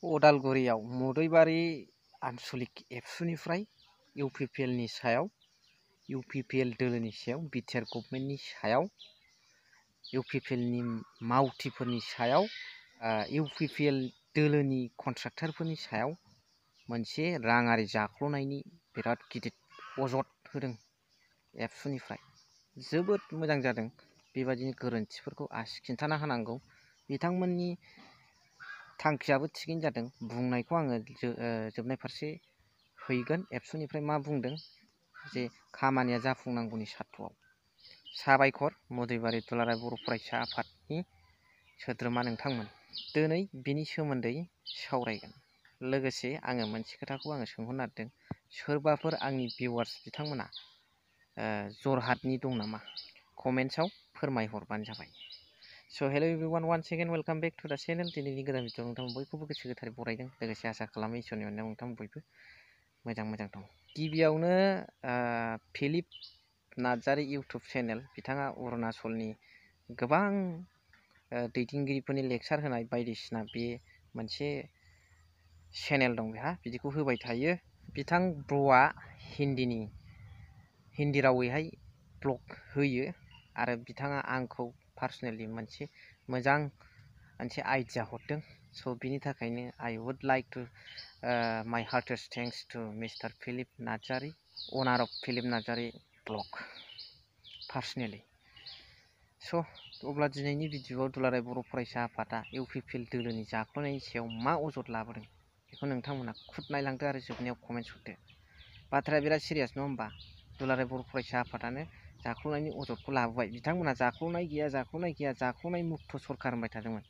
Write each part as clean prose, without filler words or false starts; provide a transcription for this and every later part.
उदालगुरियाव मुदैबारि आनसलिक एबसुनिफ्राय इउपिपिएल नि सायाव इउपिपिएल दोलोनि सायाव बिटिआर गभर्नमेन्टनि सायाव इउपिपिएल नि मावथिफोरनि सायाव इउपिपिएल दोलोनि कन्ट्राक्टरफोरनि सायाव मोनसे राङारि जाख्ल'नायनि बिराद गिदिर अजद होदों एबसुनिफ्राय। जोबोद मोजां जादों। बेबायदिनो गोरोन्थिफोरखौ आसि खिन्थाना होनांगौ। बिथांमोननि थांखियाबो थिगैनो जादों। बुंनायखौ आङो जोबनाय फारसे हैगोन। एबसुनिफ्राय मा बुंदों जे खामानिया जाफुंनांगौनि सार्थ'आव। साबायखर मुदैबारि दुलाराय बर' फरायसा आफादनि सोद्रोमा नोंथांमोन। दिनै बिनि सोमोन्दै सावरायगोन। लोगोसे आङो मोनसे खोथाखौ सोंहरनो नागिरदों, सोरबाफोर आंनि भिउवार्स बिथांमोना जरहाटनि दं नामा? कमेन्ट्सआव फोरमायहरबानो जाबाय। So' hello' everyone, once again welcome back to the channel. दिनैनि गोदान भिडिअ नोंथांमोन बयखौबो गोसो गोथारै बरायदों। लोगोसे आसा खालामो इसोरनि अननायाव नोंथांमोन बयबो मोजां दं। गिबियावनो फिलिप नार्जारि इउटुब चेनेल, बिथाङा अरुणाचलनि गोबां दैदेनगिरिफोरनि लेक्सार होनाय बायदिसिना बे मोनसे चेनेल दं बेहा, बिदिखौ होबाय थायो। बिथां ब्र'आ हिन्दी रावैहाय ब्लग होयो आरो बिथाङा आंखौ पार्सनेलि मोनसे मोजां मोनसे आइडिया हरदों। स' बिनि थाखायनो I would like to my heartiest thanks to mister Philip Narzary, owner of Philip Narzary blog personally. So' अब्ला दिनैनि भिडिअ'आव दुलाराय बर' फरायसा आफादा इउपिपिएल दोलोनि जाख्ल'नायनि सायाव मा अजद लाबोदों बेखौ नोंथांमोना खुद नायलांदो आरो जोबनायाव कमेन्ट्स हरदो। बाथ्राया बिराद सिरियास नङा होमबा? दुलाराय बर' फरायसा आफादानो जाख्ल'नायनि अजदखौ लाबोबाय। बिथांमोना जाख्ल'नाय गैया जाख्ल'नाय मुक्त सरखार होनबाय थादोंमोन।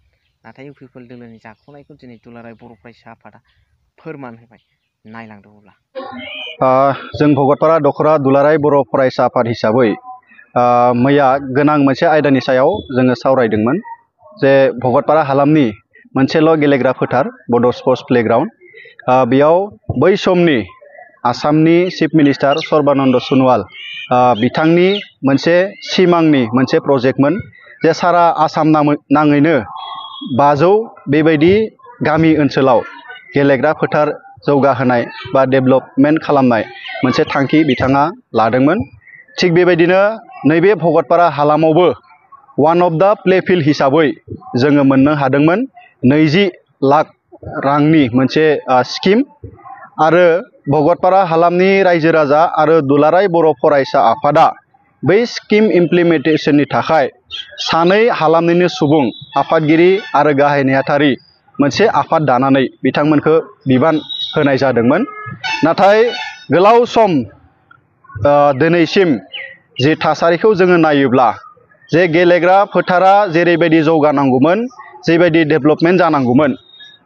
नाथाय इउपिपिएल दोलोनि जाख्ल'नायखौ दिनै दुलाराय बर' फरायसा आफादा फोरमान होबाय। नायलांदो अब्ला। जों भगतपारा दख'रा दुलाराय बर' फरायसा आफाद हिसाबै मैया गोनां मोनसे आयदानि सायाव जोङो सावरायदोंमोन जे भगतपारा हालामनि मोनसेल' गेलेग्रा फोथार बड' स्पर्ट्स प्लेग्राउन्ड, बेयाव बै समनि आसामनि चिफ मिनिस्टार सर्बानन्द सन'वाल बिथांनि मोनसे सिमांनि मोनसे प्रजेक्टमोन जे सारा आसाम नाङैनो 500 बेबायदि गामि ओनसोलाव गेलेग्रा फोथार जौगाहोनाय बा डेभेलपमेन्ट खालामनाय मोनसे थांखि बिथाङा लादोंमोन। थिग बेबायदिनो नैबे भगतपारा हालामावबो वान अफ दा प्लेफिल्ड हिसाबै जोङो मोननो हादोंमोन 20 लाख रांनि मोनसे स्किम। आरो भगतपारा हालामनि रायजो राजा आरो दुलाराय बर' फरायसा आफादा बै स्किम इमप्लिमेन्टेसननि थाखाय 2 हालामनिनो सुबुं आफादगिरि आरो गाहाय नेहाथारि मोनसे आफाद दानानै बिथांमोनखौ बिबान होनाय जादोंमोन। नाथाय गोलाव सम दिनैसिम जे थासारिखौ जोङो नायोब्ला जे गेलेग्रा फोथारा जेरैबायदि जौगानांगौमोन, जेबायदि डेभेलपमेन्ट जानांगौमोन,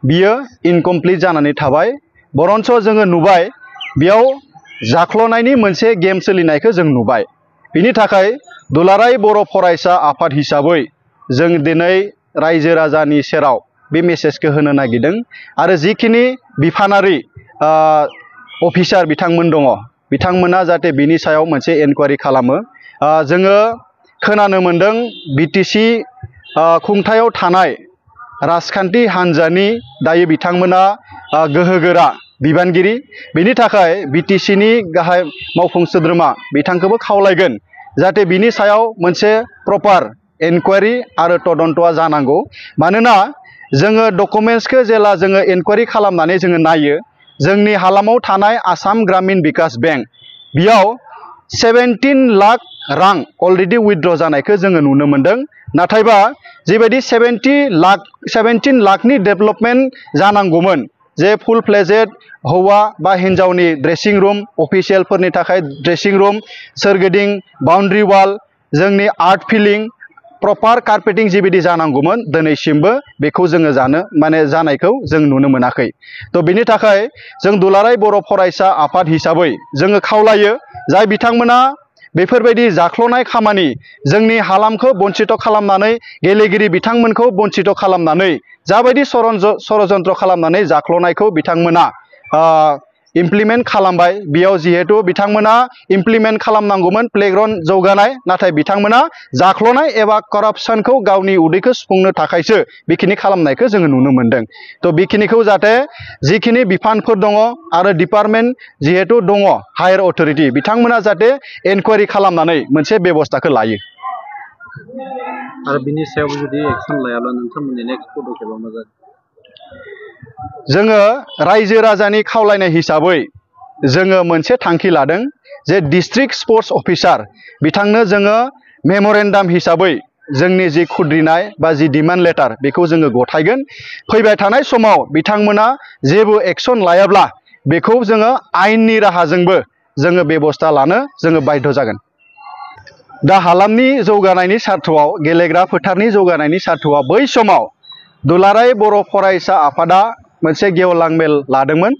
बियो इनकमप्लिट जानानै थाबाय। बरन्स जोङो नुबाय बेयाव जाख्ल'नायनि मोनसे गेम सोलिनायखौ जों नुबाय। बिनि थाखाय दुलाराय बर' फरायसा आफाद हिसाबै जों दिनै रायजो राजानि सेराव बे मेसेजखौ होनो नागिरदों आरो जिखिनि बिफानारि अफिसार बिथांमोन दङ, बिथांमोना जाहाथे बिनि सायाव मोनसे इनकुवारि खालामो। जोङो खोनानो मोन्दों बिटिसि खुंथायाव थानाय राजखान्थि हान्जानि दायो बिथांमोना गोहोगोरा बिबानगिरि। बिनि थाखाय बिटिसिनि गाहाय मावफुं सोद्रोमा बिथांखौबो खावलायगोन जाहाथे बिनि सायाव मोनसे प्रपार इनकुवारि आरो तदन्तआ जानांगौ। मानोना जोङो डकुमेन्ट्सखौ जेला जोङो इनकुवारि खालामनानै जोङो नायो, जोंनि हालामाव थानाय आसाम ग्रामीण बिकास बेंक बेयाव 17 लाख रां अलरेडि उइथड्र जानायखौ जोङो नुनो मोन्दों। नाथायबा जिबायदि 17 लाखनि डेभेलपमेन्ट जानांगौमोन, जे फुल फ्लेजेड हौवा बा हिन्जावनि ड्रेसिं रुम, अफिसियेलफोरनि थाखाय ड्रेसिं रुम, सोरगिदिं बाउन्ड्रि वाल, जोंनि आर्ट फिलिं, प्रपार कार्पेटिं जिबायदि जानांगौमोन, दिनैसिमबो बेखौ जोङो जानायखौ जों नुनो मोनाखै। थ' बिनि थाखाय जों दुलाराय बर' फरायसा आफाद हिसाबै जोङो खावलायो जाय बिथांमोना बेफोरबायदि जाख्ल'नाय खामानि जोंनि हालामखौ बन्सित खालामनानै, गेलेगिरि बिथांमोनखौ बन्सित खालामनानै, जाबायदि षड़यन्त्र खालामनानै जाख्ल'नायखौ बिथांमोना इमप्लिमेन्ट खालामबाय बेयाव जिहेतु बिथांमोना इमप्लिमेन्ट खालामनांगौमोन प्लेग्राउन्ड जौगानाय नाथाय बिथांमोना जाख्ल'नाय एबा करापसनखौ गावनि उदैखौ सुफुंनो थाखायसो बेखिनि खालामनायखौ जोङो नुनो मोनदों थ' बेखिनिखौ जाहाथे जिखिनि बिफानफोर दङ आरो डिपार्टमेन्ट जिहेतु दङ हायार अथ'रिटि बिथांमोना जाहाथे एनकुवारि खालामनानै मोनसे बेब'स्थाखौ लायो आरो बिनि सायाव जुदि एक्सन लायाब्ला नोंथांमोननि नेक्स्ट पदक्षेपआ मा जागोन जोङो रायजो राजानि खावलायनाय हिसाबै जोङो मोनसे थांखि लादों जे डिस्ट्रिक्ट स्पर्ट्स अफिसार बिथांनो जोङो मेम'रेन्डाम हिसाबै जोंनि जि खुद्रिनाय बा जि डिमान्ड लेटार बेखौ जोङो गथायगोन फैबाय थानाय समाव बिथांमोना जेबो एक्सन लायाब्ला बेखौ जोङो आयेननि राहाजोंबो जोङो बेब'स्था लानो जोङो बाध्य जागोन दा हालामनि जौगानायनि सार्थ'आव गेलेग्रा फोथारनि जौगानायनि सार्थ'आव बै समाव दुलाराय बर' फरायसा आफादा मोनसे गेवलां मेल लादोंमोन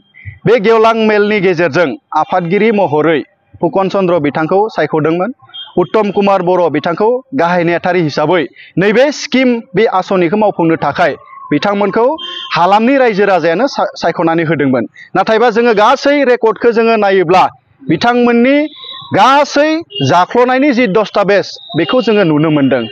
बे गेवलां मेलनि गेजेरजों आफादगिरि महरै फुकन चन्द्र बिथांखौ सायख'दोंमोन उत्तम कुमार बर' बिथांखौ गाहाय नेहाथारि हिसाबै नैबे स्किम बे आसनिखौ मावफुंनो थाखाय बिथांमोनखौ हालामनि रायजो राजायानो सायख'नानै होदोंमोन नाथायबा जोङो गासै रेकर्डखौ जोङो नायोब्ला बिथांमोननि गासै जाख्ल'नायनि जि दस्तावेज बेखौ जोङो नुनो मोनदों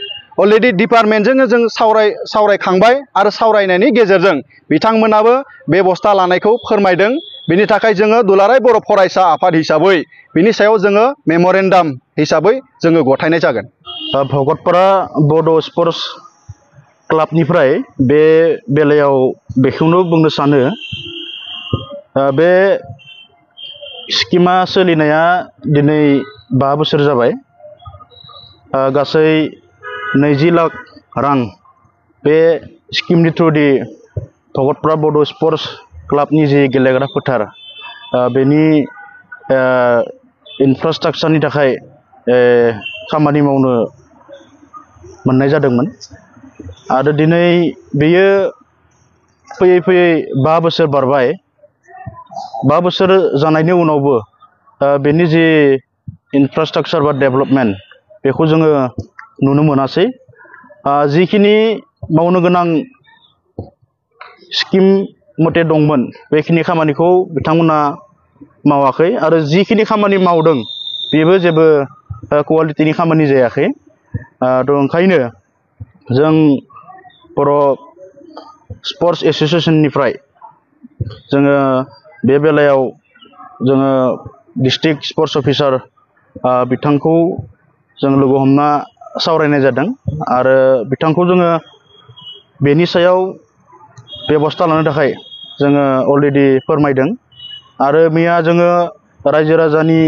अलरेडि डिपार्टमेन्टजों जों सावरायखांबाय आरो सावरायनायनि गेजेरजों बिथांमोनाबो बेब'स्था लानायखौ फोरमायदों बिनि थाखाय जोङो दुलाराय बर' फरायसा आफाद हिसाबै बिनि सायाव जोङो मेम'रेन्डाम हिसाबै जोङो गथायनाय जागोन भगतपारा बड' स्पर्ट्स क्लाबनिफ्राय बे बेलायाव बेखौनो बुंनो सानो बे स्किमा सोलिनाया दिनै 5 बोसोर जाबाय गासै 20 लाख रां बे स्किमनि थ्रुयै भगतपारा बड' स्पर्ट्स क्लाबनि जि गेलेग्रा फोथार बेनि इनफ्रास्ट्राक्चारनि थाखाय खामानि मावनो मोननाय जादोंमोन आरो दिनै बेयो फैयै फैयै 5 बोसोर बारबाय 5 बोसोर जानायनि उनावबो बेनि जि इनफ्रास्ट्राक्चार बा डेभेलपमेन्ट बेखौ जोङो नुनो मोनासै जिखिनि मावनो गोनां स्किम मथे दंमोन बेखिनि खामानिखौ बिथांमोना मावाखै आरो जिखिनि खामानि मावदों बेबो जेबो क्वालिटिनि खामानि जायाखै थ' ओंखायनो जों बर' स्पर्ट्स एस'सिएशननिफ्राय जोङो बे बेलायाव जोङो डिस्ट्रिक्ट स्पर्ट्स अफिसार बिथांखौ जों लोगो हमना सावरायनाय जादों आरो बिथांखौ जोङो बेनि सायाव बेब'स्था लानो थाखाय जोङो अलरेडि फोरमायदों आरो मैया जोङो रायजो राजानि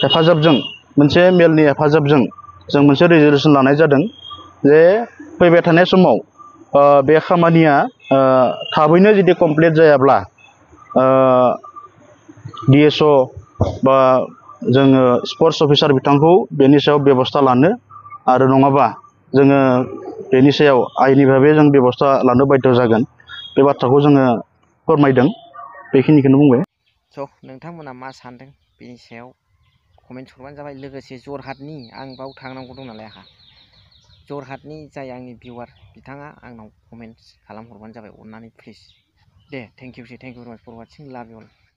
हेफाजाबजों मोनसे मेलनि हेफाजाबजों जों मोनसे रेजलिउसन लानाय जादों जे फैबाय थानाय समाव बे खामानिया थाबैनो जुदि कमप्लिट जायाब्ला DSO बा जोङो स्पर्ट्स अफिसार बिथांखौ बेनि सायाव बेब'स्था लानो आरो नङाबा जोङो बेनि सायाव आयेननि भाबै जों बेब'स्था लानो बाध्य जागोन बे बाथ्राखौ जोङो फोरमायदों बेखिनिखौनो बुंबाय स' नोंथांमोना मा सानदों बेनि सायाव कमेन्ट हरबानो जाबाय लोगोसे जरहाटनि आं बाव थांनांगौ दं नालाय आंहा जरहाटनि जाय आंनि भिउवार बिथाङा आंनाव कमेन्ट खालामहरबानो जाबाय अननानै please Day thank you very माच फर वाचिं लाभ इउ अल